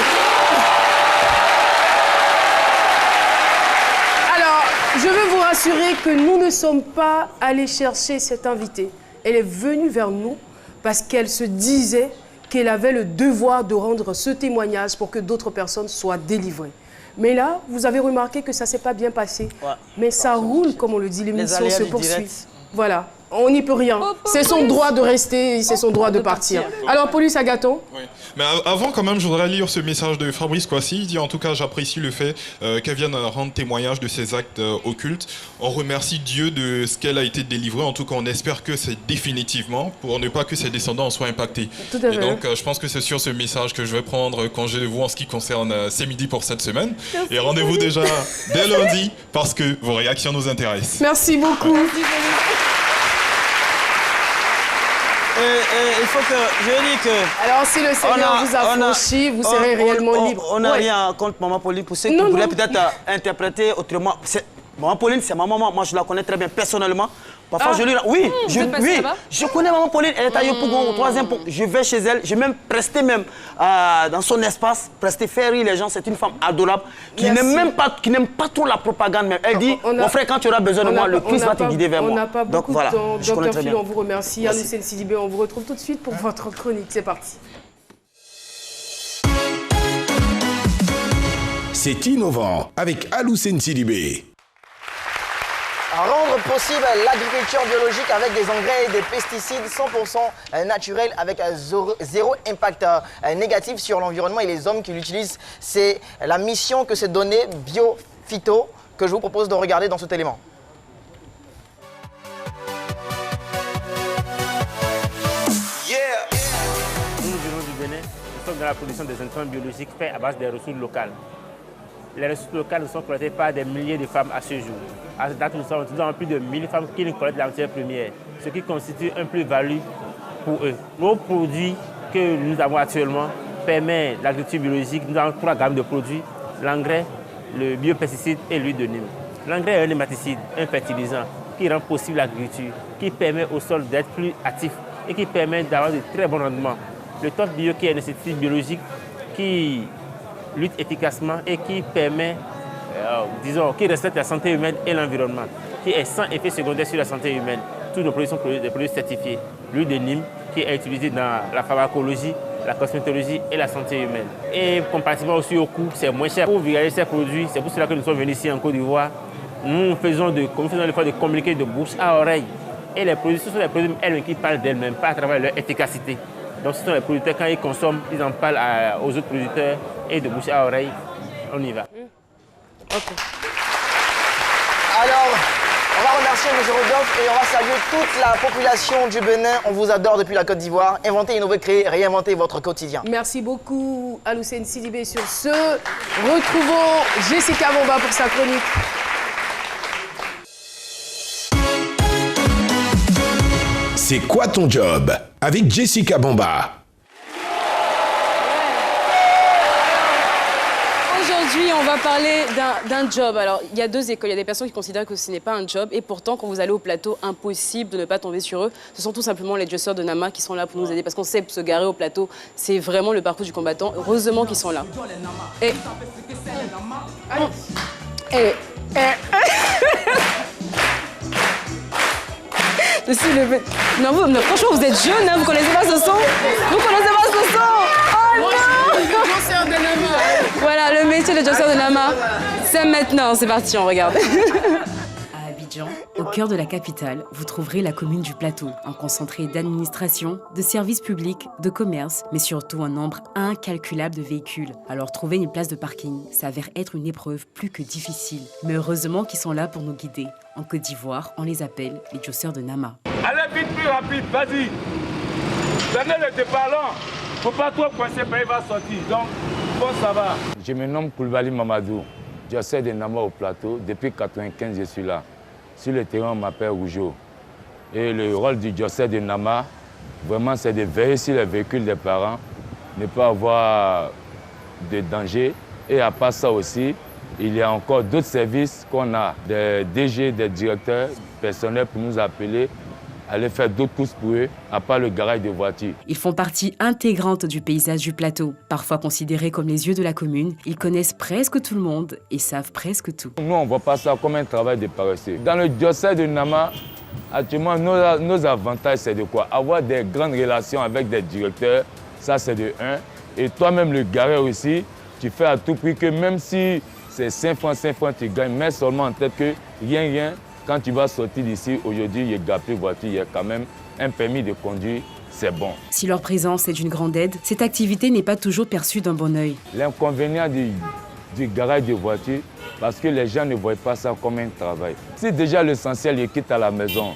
Alors, je veux vous rassurer que nous ne sommes pas allés chercher cette invitée. Elle est venue vers nous parce qu'elle se disait qu'elle avait le devoir de rendre ce témoignage pour que d'autres personnes soient délivrées. Mais là, vous avez remarqué que ça ne s'est pas bien passé. Mais ça roule, comme on le dit, l'émission se poursuit. Voilà, on n'y peut rien. C'est son droit de rester, c'est son droit de partir. Alors, Paulus Agathon. Oui. Mais avant, quand même, je voudrais lire ce message de Fabrice Kwasi. Il dit, en tout cas, j'apprécie le fait qu'elle vienne rendre témoignage de ses actes occultes. On remercie Dieu de ce qu'elle a été délivrée. En tout cas, on espère que c'est définitivement, pour ne pas que ses descendants en soient impactés. Tout à fait. Et donc, je pense que c'est sur ce message que je vais prendre congé de vous en ce qui concerne C'est midi pour cette semaine. Et rendez-vous déjà dès lundi, parce que vos réactions nous intéressent. Merci beaucoup. Il faut que je dis que... Alors, si le Seigneur vous a franchi, vous serez réellement libre. On n'a rien contre Maman Pauline pour ceux qui voulaient peut-être interpréter autrement. Maman Pauline, c'est ma maman. Moi, je la connais très bien personnellement. Parfois, je lui... Oui, je connais Maman Pauline. Elle est à Yopougon, au 3e pont. Je vais chez elle. J'ai même presté dans son espace, presté faire rire les gens. C'est une femme adorable qui n'aime pas trop la propagande. Même. Elle dit, mon frère, quand tu auras besoin de moi, le Christ va te guider vers moi. On n'a pas beaucoup de temps. Docteur Philo, on vous remercie. Merci. Anoussène Sidibé, on vous retrouve tout de suite pour votre chronique. C'est parti. C'est innovant avec Aloussène Sidibé. Rendre possible l'agriculture biologique avec des engrais et des pesticides 100% naturels avec zéro impact négatif sur l'environnement et les hommes qui l'utilisent. C'est la mission que s'est donnée BioPhyto que je vous propose de regarder dans cet élément. Nous venons du Bénin, nous sommes dans la production des intrants biologiques faits à base des ressources locales. Les ressources locales sont collectées par des milliers de femmes à ce jour. À cette date, nous avons plus de 1000 femmes qui nous collectent la matière première, ce qui constitue un plus-value pour eux. Nos produits que nous avons actuellement permettent l'agriculture biologique. Nous avons 3 gammes de produits, l'engrais, le biopesticide et l'huile de Nîmes. L'engrais est un nématicide, un fertilisant. qui rend possible l'agriculture, qui permet au sol d'être plus actif et qui permet d'avoir de très bons rendements. Le top bio qui est une institut biologique qui lutte efficacement et qui permet, disons, qui respecte la santé humaine et l'environnement, qui est sans effet secondaire sur la santé humaine. Tous nos produits sont des produits certifiés. L'huile de Nîmes qui est utilisée dans la pharmacologie, la cosmétologie et la santé humaine. Et comparativement aussi au coût, c'est moins cher pour vulgariser ces produits. C'est pour cela que nous sommes venus ici en Côte d'Ivoire. Nous faisons l'effort de communiquer de bouche à oreille. Et les produits, ce sont les produits elles-mêmes qui parlent d'elles-mêmes, pas à travers leur efficacité. Donc ce sont les producteurs, quand ils consomment, ils en parlent aux autres producteurs et de bouche à oreille, on y va. Okay. Alors, on va remercier M. Rodolphe et on va saluer toute la population du Bénin. On vous adore depuis la Côte d'Ivoire. Inventez, innovez, créez, réinventez votre quotidien. Merci beaucoup Aloucène Sidibé sur ce. Retrouvons Jessica Bomba pour sa chronique. C'est quoi ton job? Avec Jessica Bomba. Aujourd'hui, on va parler d'un job. Alors, il y a deux écoles. Il y a des personnes qui considèrent que ce n'est pas un job. Et pourtant, quand vous allez au plateau, impossible de ne pas tomber sur eux. Ce sont tout simplement les Josseurs de Nama qui sont là pour nous aider. Parce qu'on sait que se garer au plateau, c'est vraiment le parcours du combattant. Heureusement qu'ils sont là. Non, franchement, vous êtes jeunes, hein, vous connaissez pas ce son? Vous connaissez pas ce son? Oh non! Josseur de Nama. Voilà, le métier de Josseur de Nama, c'est maintenant. C'est parti, on regarde. À Abidjan, au cœur de la capitale, vous trouverez la commune du Plateau, un concentré d'administration, de services publics, de commerce, mais surtout un nombre incalculable de véhicules. Alors trouver une place de parking s'avère être une épreuve plus que difficile. Mais heureusement qu'ils sont là pour nous guider. En Côte d'Ivoire, on les appelle les Josseurs de Nama. Allez vite, plus rapide, vas-y. Donnez le départ là. Faut pas trop coincer, il va sortir. Donc, bon, ça va. Je me nomme Koulibaly Mamadou. Josseur de Nama au Plateau. Depuis 1995, je suis là. Sur le terrain, on m'appelle Rougeau. Et le rôle du Josseur de Nama, vraiment, c'est de veiller sur les véhicules des parents, ne pas avoir de danger. Et à part ça aussi, il y a encore d'autres services qu'on a, des DG, des directeurs personnels pour nous appeler, aller faire d'autres courses pour eux, à part le garage de voitures. Ils font partie intégrante du paysage du plateau. Parfois considérés comme les yeux de la commune, ils connaissent presque tout le monde et savent presque tout. Nous, on ne voit pas ça comme un travail de paresseux. Dans le diocèse de Nama, actuellement, nos avantages, c'est de quoi? Avoir des grandes relations avec des directeurs, ça c'est de 1. Et toi-même, le garage aussi, tu fais à tout prix que même si c'est 5 francs, tu gagnes, mais seulement en tête que rien, quand tu vas sortir d'ici, aujourd'hui, il y a gapé voiture, il y a quand même un permis de conduire, c'est bon. Si leur présence est d'une grande aide, cette activité n'est pas toujours perçue d'un bon œil. L'inconvénient du garage de voiture, parce que les gens ne voient pas ça comme un travail. Si déjà l'essentiel est quitte à la maison,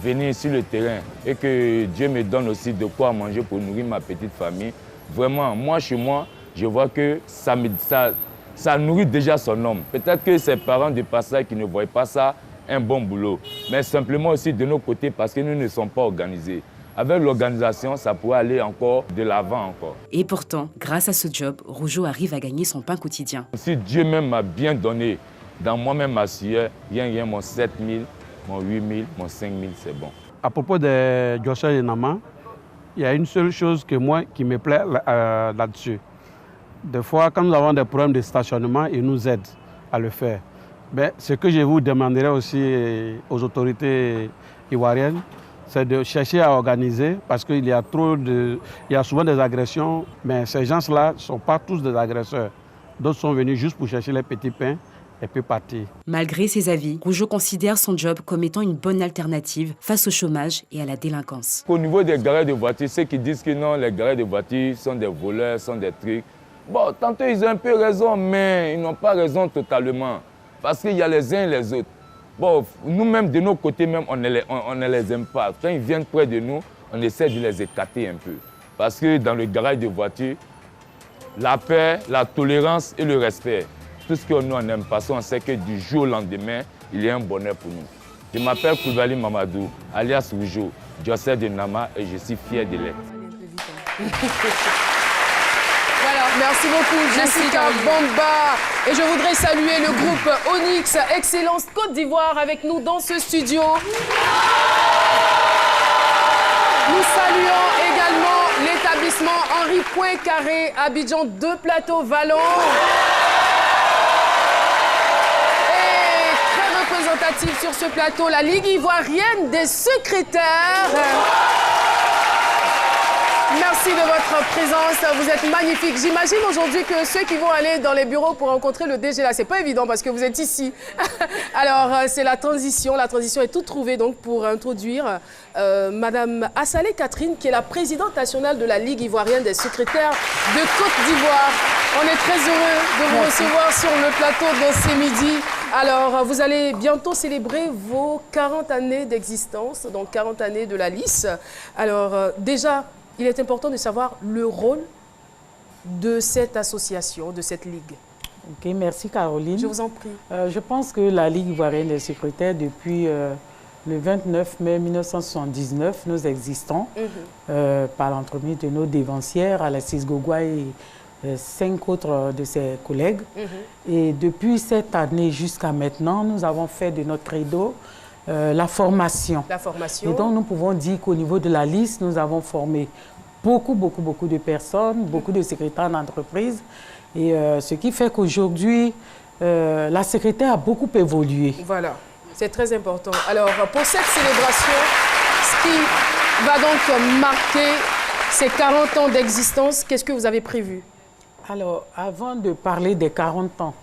venir sur le terrain et que Dieu me donne aussi de quoi manger pour nourrir ma petite famille, vraiment, moi, chez moi, je vois que ça nourrit déjà son homme. Peut-être que ses parents de passage qui ne voient pas ça, un bon boulot. Mais simplement aussi de nos côtés parce que nous ne sommes pas organisés. Avec l'organisation, ça pourrait aller encore de l'avant encore. Et pourtant, grâce à ce job, Rougeau arrive à gagner son pain quotidien. Si Dieu même m'a bien donné, dans moi-même ma sueur, rien, mon 7 000, mon 8 000, mon 5 000, c'est bon. À propos des Josseurs de Nama, il y a une seule chose qui me plaît là-dessus. Des fois, quand nous avons des problèmes de stationnement, ils nous aident à le faire. Mais ce que je vous demanderai aussi aux autorités ivoiriennes, c'est de chercher à organiser, parce qu'il y a souvent des agressions, mais ces gens-là ne sont pas tous des agresseurs. D'autres sont venus juste pour chercher les petits pains et puis partir. Malgré ses avis, Rougeau considère son job comme étant une bonne alternative face au chômage et à la délinquance. Au niveau des garages de voitures, ceux qui disent que non, les garages de voitures sont des voleurs, sont des trucs. Bon, tantôt ils ont un peu raison, mais ils n'ont pas raison totalement. Parce qu'il y a les uns et les autres. Bon, nous-mêmes, de nos côtés, même, on ne les aime pas. Quand ils viennent près de nous, on essaie de les écarter un peu. Parce que dans le garage de voiture, la paix, la tolérance et le respect, tout ce que nous, on n'aime pas, on sait que du jour au lendemain, il y a un bonheur pour nous. Je m'appelle Koulibaly Mamadou, alias Rougeau, Josseur de Nama, et je suis fier de l'être. Voilà, Merci beaucoup, Jessica Bamba. Et je voudrais saluer le groupe Onyx Excellence Côte d'Ivoire avec nous dans ce studio. Nous saluons également l'établissement Henri Poincaré, Abidjan 2 Plateau Vallon. Et très représentatif sur ce plateau, la Ligue ivoirienne des secrétaires. Merci de votre présence, vous êtes magnifiques. J'imagine aujourd'hui que ceux qui vont aller dans les bureaux pour rencontrer le DG, là, c'est pas évident parce que vous êtes ici. Alors, c'est la transition est toute trouvée donc pour introduire Madame Assalé Catherine, qui est la présidente nationale de la Ligue ivoirienne des secrétaires de Côte d'Ivoire. On est très heureux de vous recevoir sur le plateau de ce midi. Alors, vous allez bientôt célébrer vos 40 années d'existence, donc 40 années de la LIS. Alors, déjà, il est important de savoir le rôle de cette association, de cette ligue. Ok, merci Caroline. Je vous en prie. Je pense que la Ligue ivoirienne des secrétaires, depuis le 29 mai 1979, nous existons par l'entremise de nos dévancières, Alexis Gogua et 5 autres de ses collègues. Et depuis cette année jusqu'à maintenant, nous avons fait de notre credo la formation. La formation. Et donc, nous pouvons dire qu'au niveau de la liste, nous avons formé beaucoup de personnes, beaucoup de secrétaires d'entreprise. Et ce qui fait qu'aujourd'hui, la secrétaire a beaucoup évolué. Voilà, c'est très important. Alors, pour cette célébration, ce qui va donc marquer ces 40 ans d'existence, qu'est-ce que vous avez prévu? Alors, avant de parler des 40 ans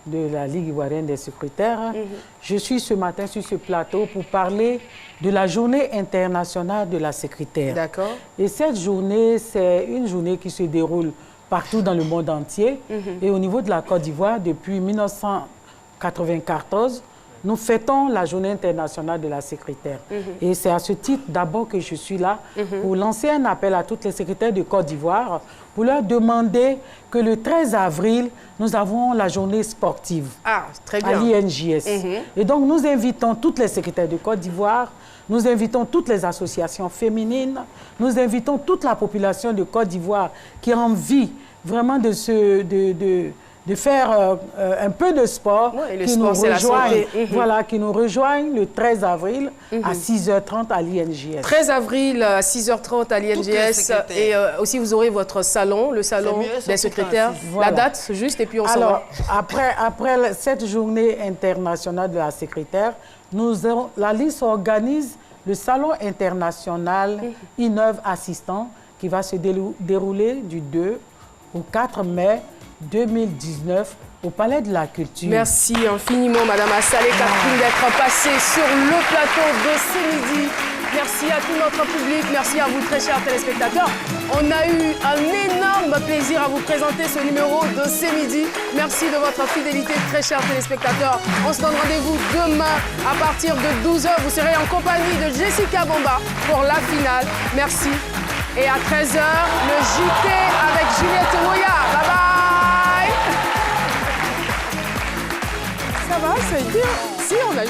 de la Ligue ivoirienne des secrétaires, je suis ce matin sur ce plateau pour parler de la journée internationale de la secrétaire. D'accord. Et cette journée, c'est une journée qui se déroule partout dans le monde entier. Et au niveau de la Côte d'Ivoire, depuis 1994, nous fêtons la journée internationale de la secrétaire. Et c'est à ce titre d'abord que je suis là pour lancer un appel à toutes les secrétaires de Côte d'Ivoire pour leur demander que le 13 avril, nous avons la journée sportive à l'INJS. Et donc, nous invitons toutes les secrétaires de Côte d'Ivoire, nous invitons toutes les associations féminines, nous invitons toute la population de Côte d'Ivoire qui a envie vraiment de faire un peu de sport, qui nous rejoignent, voilà, qui nous rejoignent le 13 avril à 6h30 à l'INJS. 13 avril à 6h30 à l'INJS. Et aussi, vous aurez votre salon, le salon des secrétaires. Voilà. La date, juste, et puis on s'en va. Après cette journée internationale de la secrétaire, la liste organise le salon international Innove Assistant qui va se dérouler du 2 au 4 mai 2019 au Palais de la Culture. Merci infiniment, Madame Assalé Catherine, d'être passée sur le plateau de ce midi. Merci à tout notre public, merci à vous, très chers téléspectateurs. On a eu un énorme plaisir à vous présenter ce numéro de ce midi. Merci de votre fidélité, très chers téléspectateurs. On se donne rendez-vous demain à partir de 12h. Vous serez en compagnie de Jessica Bamba pour la finale. Merci. Et à 13h, le JT avec Juliette Moya. Bye bye. Ça va, ça a été... Si, on a eu...